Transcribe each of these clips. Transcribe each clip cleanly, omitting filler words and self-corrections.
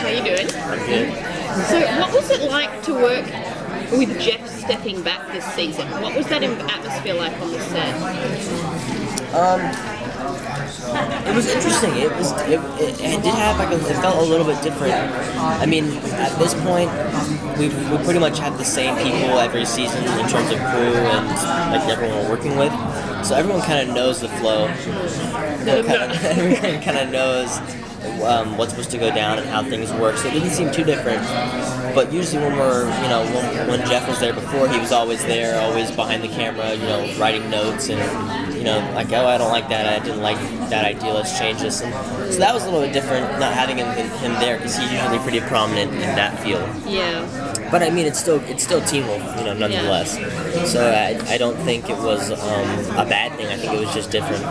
How you doing? I'm good. So, what was it like to work with Jeff stepping back this season? What was that atmosphere like on the set? It was interesting. It did have it felt a little bit different. I mean, at this point, we pretty much had the same people every season in terms of crew and like everyone we're working with. So everyone kind of knows the flow. Everyone kind of knows what's supposed to go down and how things work. So it didn't seem too different. But usually when when Jeff was there before, he was always there, always behind the camera, writing notes and, like, oh, I don't like that, I didn't like that idea, let's change this. And so that was a little bit different, not having him there, because he's usually pretty prominent in that field. Yeah. But I mean, it's still Teen Wolf, nonetheless. Yeah. So I don't think it was a bad thing. I think it was just different.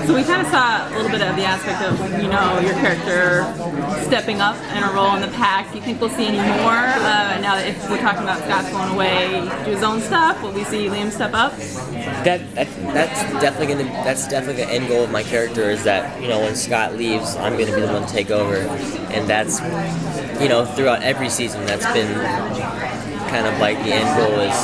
So we kind of saw a little bit of the aspect of your character stepping up in a role in the pack. Do you think we'll see any more now that if we're talking about Scott's going away, do his own stuff? Will we see Liam step up? That's definitely the end goal of my character, is that when Scott leaves, I'm going to be the one to take over, and that's throughout every season that's been kind of like the end goal is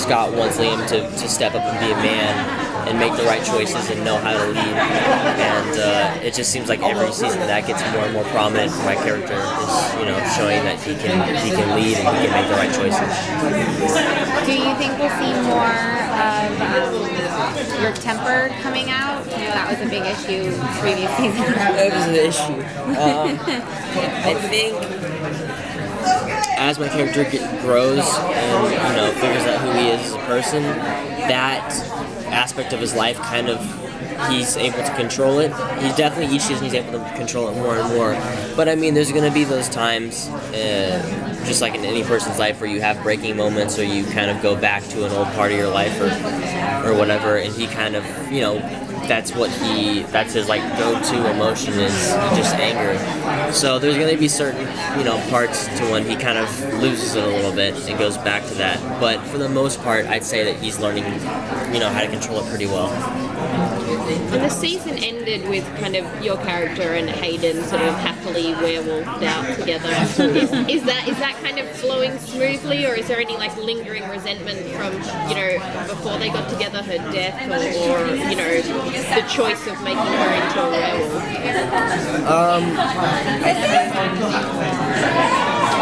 Scott wants Liam to step up and be a man and make the right choices and know how to lead, and it just seems like every season that gets more and more prominent for my character is showing that he can lead and he can make the right choices. Do you think we'll see more of your temper coming out? That was a big issue previous season. It was an issue. I think as my character grows and figures out who he is as a person, that aspect of his life he's able to control it. He's definitely each season he's able to control it more and more. But I mean, there's going to be those times, just like in any person's life, where you have breaking moments, or you kind of go back to an old part of your life or whatever, and he kind of that's his like go-to emotion is just anger. So there's going to be certain parts to when he kind of loses it a little bit and goes back to that. But for the most part, I'd say that he's learning how to control it pretty well. And the season ended with kind of your character and Hayden sort of happily werewolfed out together. Is that kind of flowing smoothly, or is there any like lingering resentment from before they got together, her death, or the choice of making her into a werewolf?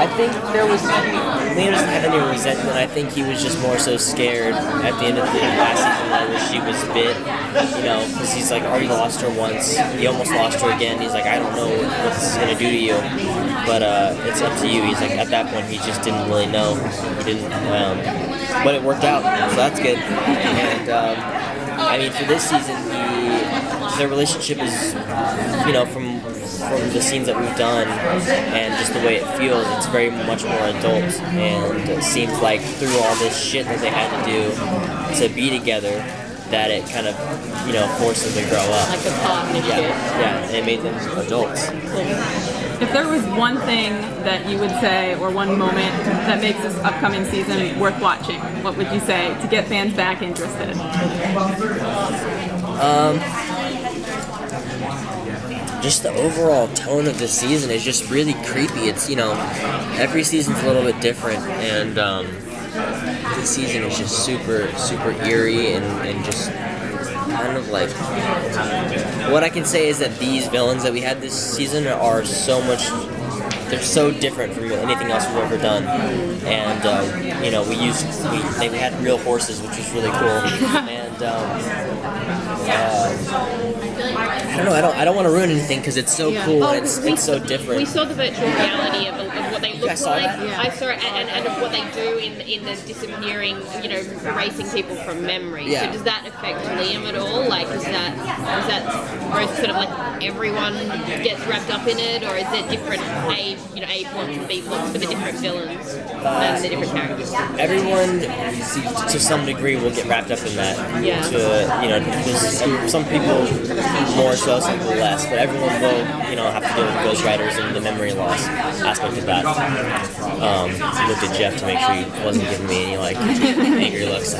I think Liam doesn't have any resentment. I think he was just more so scared at the end of the last season that she was bit, because he's like already lost her once. He almost lost her again. He's like, I don't know what this is going to do to you, but it's up to you. He's like, at that point, he just didn't really know. He didn't, but it worked out, so that's good. And I mean, for this season, their relationship is, from the scenes that we've done and just the way it feels, it's very much more adult, and it seems like through all this shit that they had to do to be together, that it kind of, forced them to grow up. Like a partnership. Yeah, and it made them adults. If there was one thing that you would say, or one moment that makes this upcoming season worth watching, what would you say to get fans back interested? Just the overall tone of the season is just really creepy. It's, every season's a little bit different, and this season is just super, super eerie and just kind of like, what I can say is that these villains that we had this season are so much, they're so different from anything else we've ever done. And we had real horses, which was really cool. And I don't know. I don't want to ruin anything because it's so cool. And it's so different. We saw the virtual reality of what they look like. Yeah. I saw it, and of what they do in the disappearing, erasing people from memory. Yeah. So does that affect Liam at all? Like, is that both sort of like everyone gets wrapped up in it, or is it different A plots and B plots for the different villains and the different characters? Everyone, to some degree, will get wrapped up in that. Yeah. There's some people more so, some people less, but everyone will, have to deal with ghostwriters and the memory loss aspect of that. Looked at Jeff to make sure he wasn't giving me any angry looks.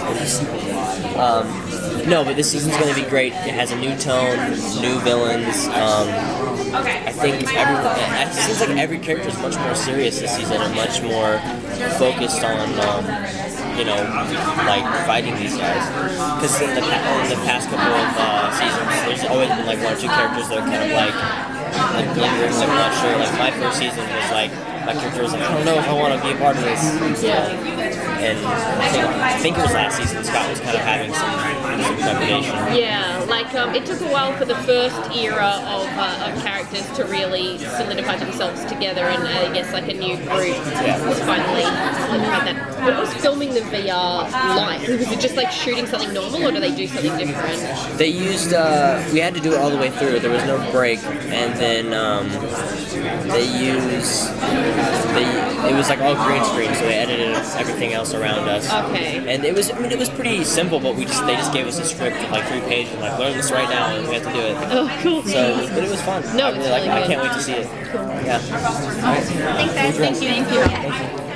No, but this season's going to be great. It has a new tone, new villains. I think it seems like every character is much more serious this season and much more focused on, like fighting these guys. Because in the past couple of seasons, there's always been like one or two characters that are kind of like lingering, like not sure. Like my first season was like, my character was like, I don't know if I want to be a part of this. And I think it was last season, Scott was kind of having some trepidation. Yeah, like it took a while for the first era of characters to really solidify themselves together, and I guess like a new group was finally solidified that. What was filming the VR like? Was it just like shooting something normal, or do they do something different? They used, we had to do it all the way through, there was no break, and then it was like all green screen, so they edited everything else around us. Okay. And it was pretty simple, but they just gave us a script of like 3 pages and like, learn this right now, and we had to do it. Oh, cool. So, but it was fun. No, I it's really like it. really I can't wait to see it. Yeah. Thanks, guys. Thank you. Thank you.